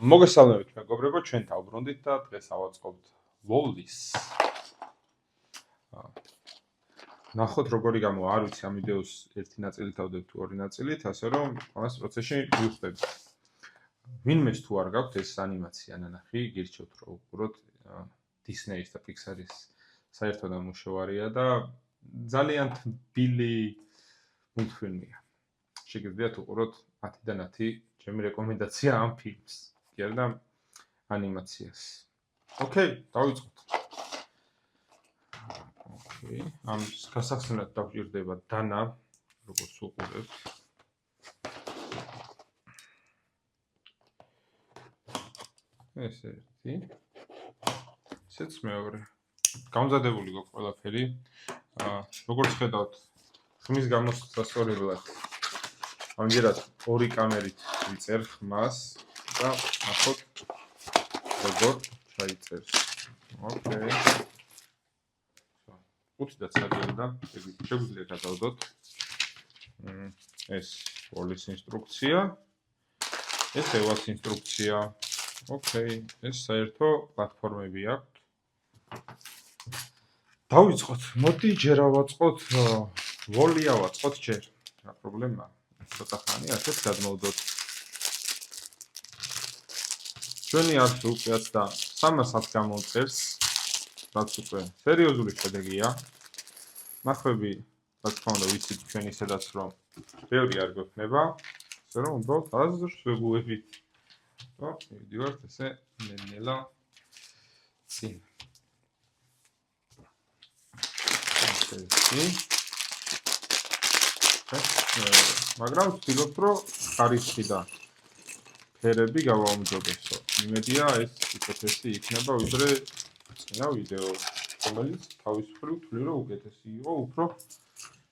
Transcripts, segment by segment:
მოგესალმებით მეგობრებო, ჩვენ დავბრუნდით და დღეს ავაწყობთ ლოლის. ნახოთ როგორი გამო, არ ვიცი ამ ვიდეოს ერთი ნაწილი თავდებ თუ ორი ნაწილით, ასე რომ ამას პროცესში მივხვდებით. ვინმეს თუ არ გაქვთ ეს ანიმაცია ნანახი, გირჩევთ რომ უყუროთ Disney-ის და Pixar-ის საერთო ნამუშევარია და ძალიან თბილი მულტფილმია. შეგიძლიათ უყუროთ 10-დან 10 ჩემი რეკომენდაცია ამ ფილმს. და ანიმაციას. ოკეი, დავიწყოთ. ოკეი, ამ გასახსნელად დავჭირდება დანა, როგორც უყურებთ. ეს ერთი. ესეც მეორე. გამზადებული გვაქვს ყველაფერი. როგორც ხედავთ, ხმის გამოსასწორებლად. ამჯერად ორი კამერით ვიწერ ხმას. და ახოთ როგორ ჩაიწერს. ოკეი. უცდა წაგელდა, შეგვიძლია გადავდოთ. ეს ლოლის ინსტრუქცია. ეს ევას ინსტრუქცია. ოკეი, ეს საერთო პლატფორმები აქვთ. დავიწყოთ. მოდი ჯერ ავაწყოთ ლოლი ავაწყოთ ჯერ. რა პრობლემაა? ცოტა ხანი ასეთ გადმოვდოთ. ჩვენი არხი უკეაც და 300-ად გამოწერს, რაც უკვე სერიოზული შედეგია. ნახვები, რა თქმა უნდა, ვიცით ჩვენ ისედაც რომ ბევრი არ გვექნება, ასე რომ უბრალოდ აზრს ვეგუებით. და მივიდივართ ესე ნელა წინ. მაგრამ ვთქვით რომ ხარისხი და ფერები გავაუმჯობესო. იმედია ეს უკეთესი იქნება ვიდრე წინა ვიდეო, რომელიც თავის მხრივ თვლი რომ უკეთესი იყო უფრო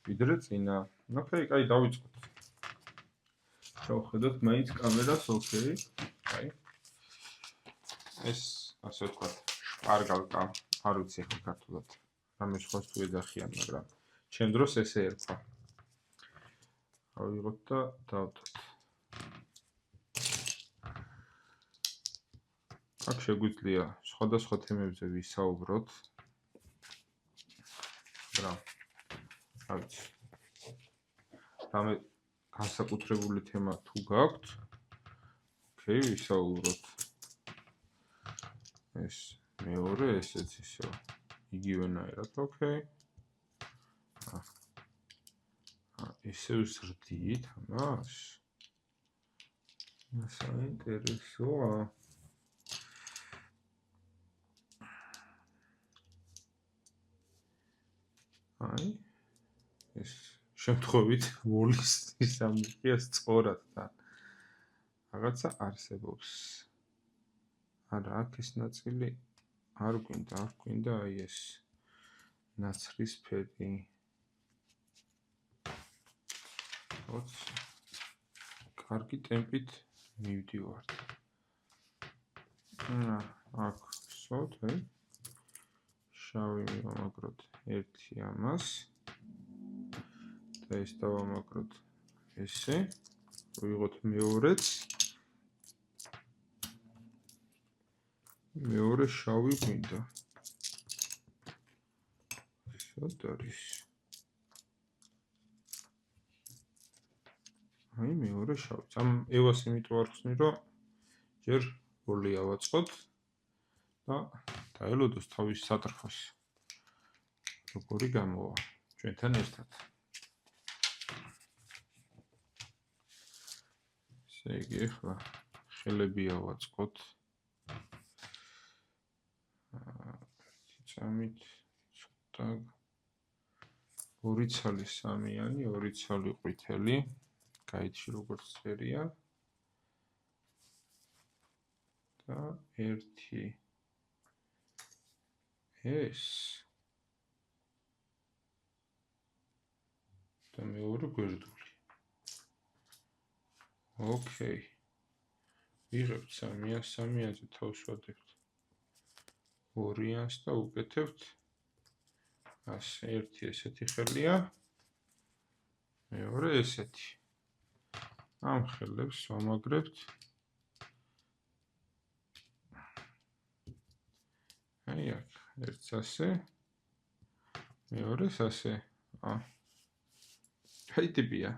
ვიდრე წინა. ოკეი, კაი, დავიწყოთ. შევხედოთ მაინც კამერას, ოკეი. კაი. ეს ასე ვთქვათ, შპარგალკა, არ ვიცი ახლა ქართულად. რამე სხვას თუ ეძახიან, მაგრამ ჩემ დროს ესე ერქვა. ავიღოთ და დავდოთ. აქ შეგვიძლია სხვადასხვა თემებზე ვისაუბროთ. მაგრამ რა ვიცი. რამე განსაკუთრებული თემა თუ გაქვთ, ოკეი, ვისაუბროთ. ეს მეორე, ესეც ისე. იგივენაირად, ოკეი. ისე ვსრდით ამას. საინტერესოა. აი ეს შემთხვევით ლოლის ისამია სწორად და რაღაცა არსებობს. არა, აქ ეს ნაწილი არ გვინდა აი ეს ნაცრისფერი. კარგი ტემპით მივდივართ. აქ ვსვათ, შავი მივამაგროთ ერთი ამას და ეს დავამაგროთ ესე. ვიღოთ მეორეც. მეორე შავი გვინდა. სად არის? აი მეორე შავი. ამ ევას იმიტომ არ ხსნი, რომ ჯერ ლოლი ავაწყოთ და დაელოდოს თავის სატრფოს. როგორი გამოვა ჩვენთან ერთად. ესე იგი, ახლა ხელები ავაწყოთ. წამით ცოტა ორი ცალი სამიანი, ორი ცალი ყვითელი. გაიჩი როგორც წერია. და ერთი ეს და მეორე გვერდული. ოკეი. ვიღებთ სამიანზე თავს ვადებთ. ორიანს და უკეთებთ ასე ერთი ესეთი ხელია. მეორე ესეთი. ამ ხელებს ვამაგრებთ ერთს ასე, მეორეს ასე. აი ტიპია.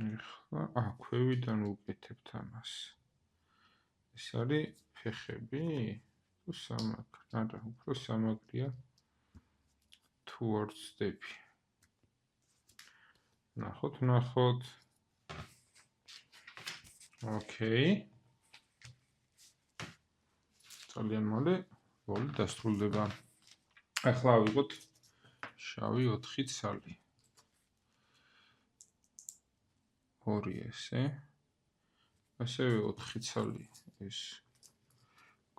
ეხლა ქვევიდან ვუკეთებთ ამას. ეს არის ფეხები? თუ სამაგრი? არა, უფრო სამაგრია. თუ არ ვწდები. ნახოთ. ოკეი. ძალიან მალე როლი დასრულდება. ახლა ავიღოთ შავი 4 ცალი. 2 ესე. ასევე 4 ცალი ეს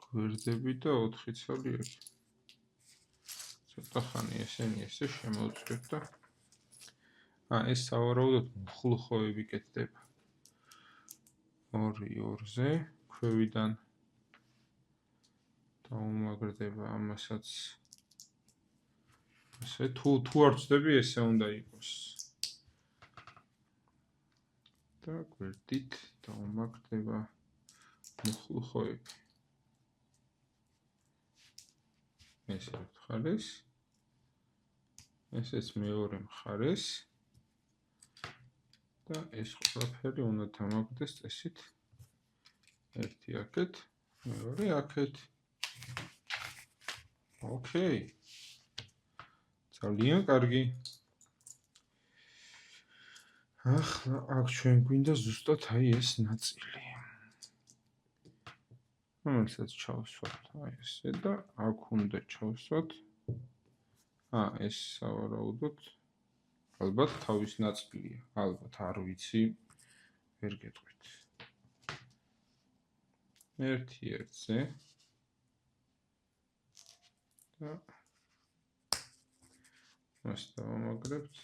გვერდები და 4 ცალი ეს. ცოტა ხანი ესენი ესე შემოვწყვეთ და ეს სავარაუდოდ მხლუხოვები კეთდება. 2-2-ზე ქვევიდან დაუმაგრდება ამასაც. ასე თუ არ ვწდები ესე უნდა იყოს. და გვერდით დაუმაგრდება მხლუხოვები. ეს ერთ მხარეს. ესეც მეორე მხარეს. და ეს ყველაფერი უნდა დამაგრდეს წესით. ერთი აქეთ, მეორე აქეთ. ოკეი. ძალიან კარგი. ახლა აქ ჩვენ გვინდა ზუსტად აი ეს ნაწილი. რომელსაც ჩავსვათ აი ესე და აქ უნდა ჩავსვათ. ეს სავარაუდოდ ალბათ თავის ნაწილია. ალბათ არ ვიცი. ვერ გეტყვით. ერთ-ერთზე და მას დავამაგრებთ.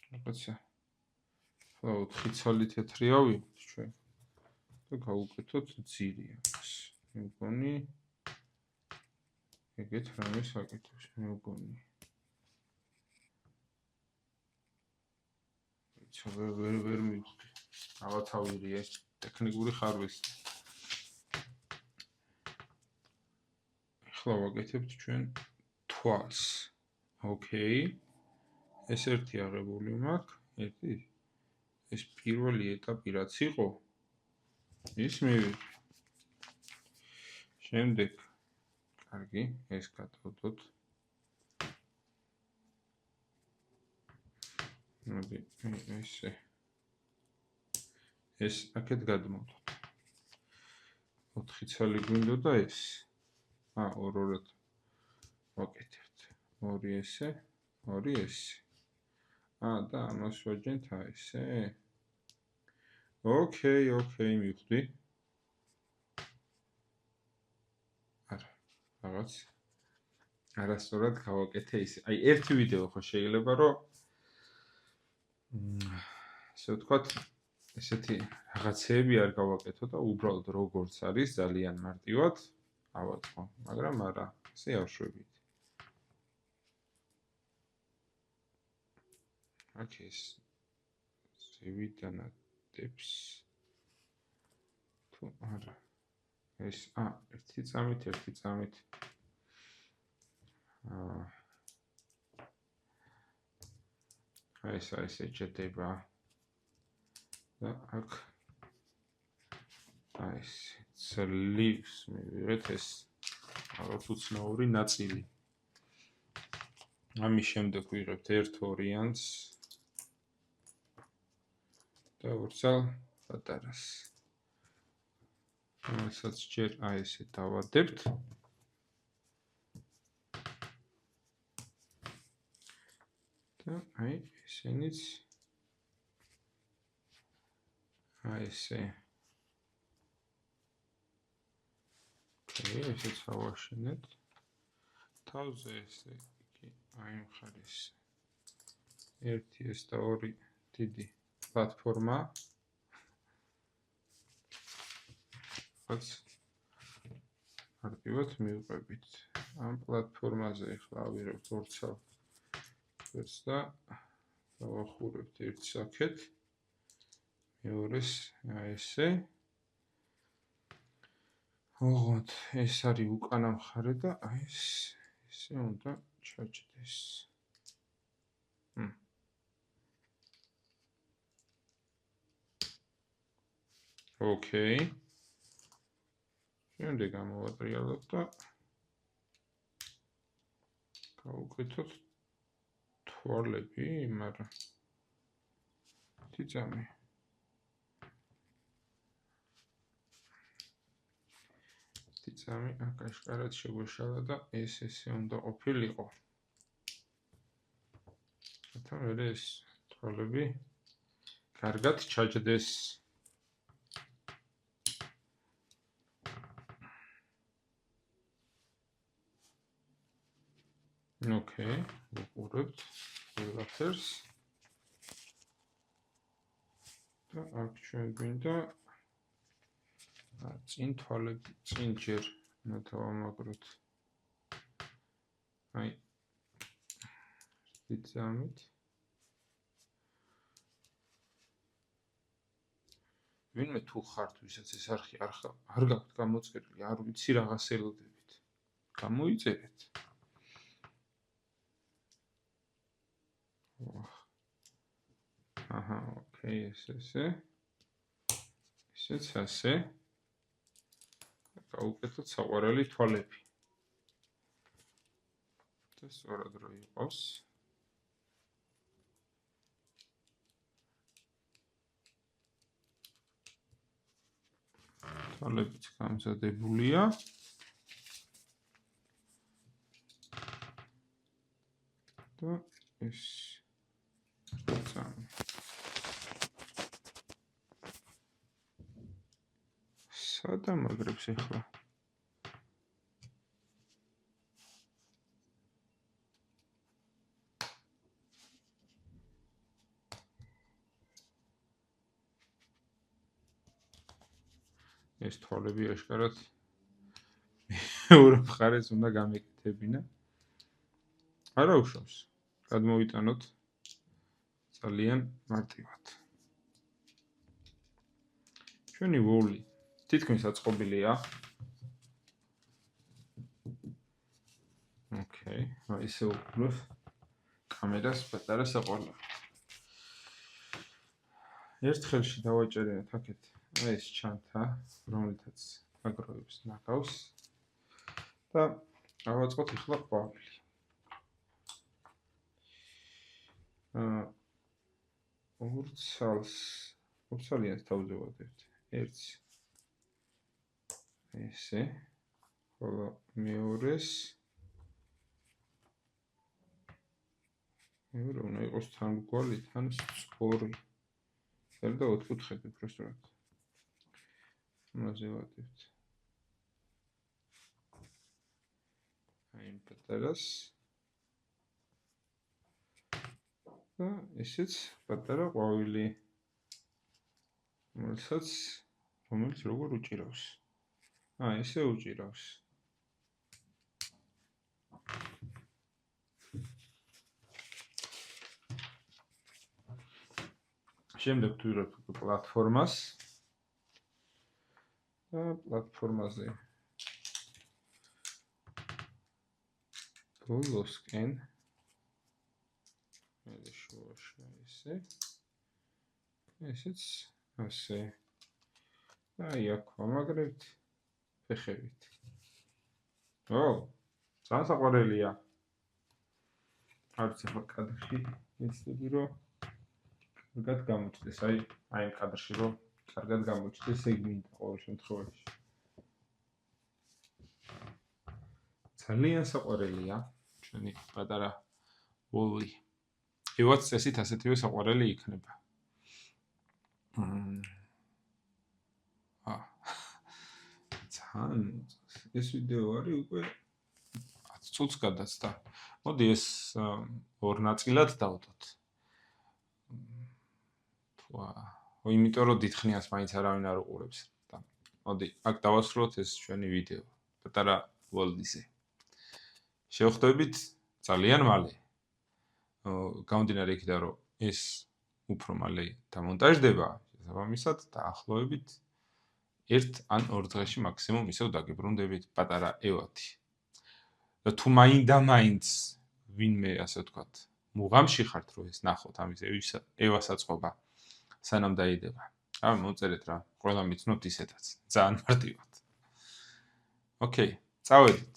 რაღაცა 4 ცალი თეთრი ავიღოთ ჩვენ და გავუკეთოთ ძირი ამას. მე მგონი ეგეთ რამეს აკეთებს, მე მგონი. ვერ მივხვდი. ალბათ ავიღე ტექნიკური ხარვესი. ახლა ვაკეთებთ ჩვენ თვალს. ოკეი. ეს ერთი აღებული მაქვს. ერთი. ეს პირველი ეტაპი რაც იყო, ის მივიღე. შემდეგ კარგი, ეს გადავდოთ. მოდი, ესე. ეს აქეთ გადმოვდოთ. 4 ცალი გვინდოდა ეს. ორ-ორად ვაკეთებთ. 2 ესე, 2 ესე. და ამას ვაჯენთ ესე. ოკეი, მივხვდი. არა, რაღაც არასწორად გავაკეთე ისე. აი, ერთი ვიდეო ხო შეიძლება რომ ესე ვთქვათ, ესეთი რაღაცეები არ გავაკეთო და უბრალოდ როგორც არის ძალიან მარტივად ავაწყო, მაგრამ არა, ესე ავშვებით. აქ ეს ზევიდანადებს თუ არა. ეს ერთი წამით. ეს ეჭედება. და აქ ეს ძლივს მივიღეთ ეს რაღაც უცნაური ნაწილი. ამის შემდეგ ვიღებთ ერთ ორიანტს და ვურცალ პატარას. რომელსაც ჯერ ესე დავადებთ. და აი ესენიც ესე. ესეც ავაშენეთ. თავზე ესე იგი აი მხარეს. ერთი ეს და ორი დიდი პლატფორმა. რაც მარტივად მივყვებით. ამ პლატფორმაზე ახლა ავიღებთ ორ ცალ. ეს და დავახურებთ ერთს აქეთ. მეორეს ესე. ოღონდ ეს არის უკანა მხარე და აი ესე უნდა ჩაჯდეს. ოკეი. შემდეგ გამოვატრიალებ და გავუკეთოთ თვალები, მაგრამ თიწამი. თიწამი აკაშკარად შეგვეშალა და ეს ესე უნდა ყოფილიყო. და მე ეს თვალები კარგად ჩაჯდეს. ოკეი, ვუყურებთ ყველაფერს. და აქ ჩვენ გვინდა წინ თვალები, წინ ჯერ უნდა დავამაგროთ. აი თიწამით. ვინმე თუ ხართ, ვისაც ეს არხი არ გაქვთ გამოწერილი, არ ვიცი რაღაც ელოდებით. გამოიწერეთ. აჰა, ოკეი, ესე. ესეც ასე. გავუკეთოთ საყვარელი თვალები. და სწორად რო იყოს. თვალებიც გამზადებულია. და ეს სადა მაგრებს ახლა? ეს თვალები აშკარად მეორე მხარეს უნდა გამეკეთებინა. არა უშავს. გადმოვიტანოთ ძალიან მარტივად. ჩვენი ვოლი თითქმის აწყობილია. ოკეი, აი ესე უყურებ კამერას პატარა საყვარლად. ერთ ხელში დავაჭერინოთ აქეთ აი ეს ჩანთა, რომელთაც აგროვებს ნაკავს და ავაწყოთ ახლა ყვავილი. ორცალიანს თავზე ვადებთ. ერთს ესე, ხოლო მეორეს მეორე უნდა იყოს თანმგვალი, თან სწორი. და ოთხკუთხედი უბრალოდ. ამაზე ვადებთ. აი ამ პატარას. და ესეც პატარა ყვავილი. რომელიც როგორ უჭირავს. ესე უჭირავს. შემდეგ ვთვლით პლატფორმას. და პლატფორმაზე ბოლოსკენ შუაში ესე. ესეც ასე. და აი აქ ვამაგრებთ ფეხებით. ძალიან საყვარელია. არც ახლა კადრში ეცდები რომ კარგად გამოჩნდეს. აი ამ კადრში რომ კარგად გამოჩნდეს, ეგ მინდა ყოველ შემთხვევაში. ძალიან საყვარელია ჩვენი პატარა ვოლი. ევაც წესით ასეთივე საყვარელი იქნება. ძალიან ეს ვიდეო არის უკვე 10 წუთს გადაცდა. მოდი ეს ორ ნაწილად დავდოთ. იმიტომ რომ დიდხნიანს მაინც არავინ არ უყურებს. მოდი, აქ დავასრულოთ ეს ჩვენი ვიდეო. პატარა ვოლდიზე. შევხვდებით ძალიან მალე. გამომდინარე იქიდან რომ ეს უფრო მალე დამონტაჟდება, შესაბამისად დაახლოებით 1 ან 2 დღეში მაქსიმუმ ისევ დაგებრუნდებით პატარა ევათი. და თუ მაინდა-მაინც ვინმე ასე ვთქვათ, მუღამში ხართ რომ ეს ნახოთ ამის ევასაწყობა სანამ დაიდება. მოწერეთ რა, ყველა მიცნობთ ისედაც. ძალიან მარტივად. ოკეი, წავედით.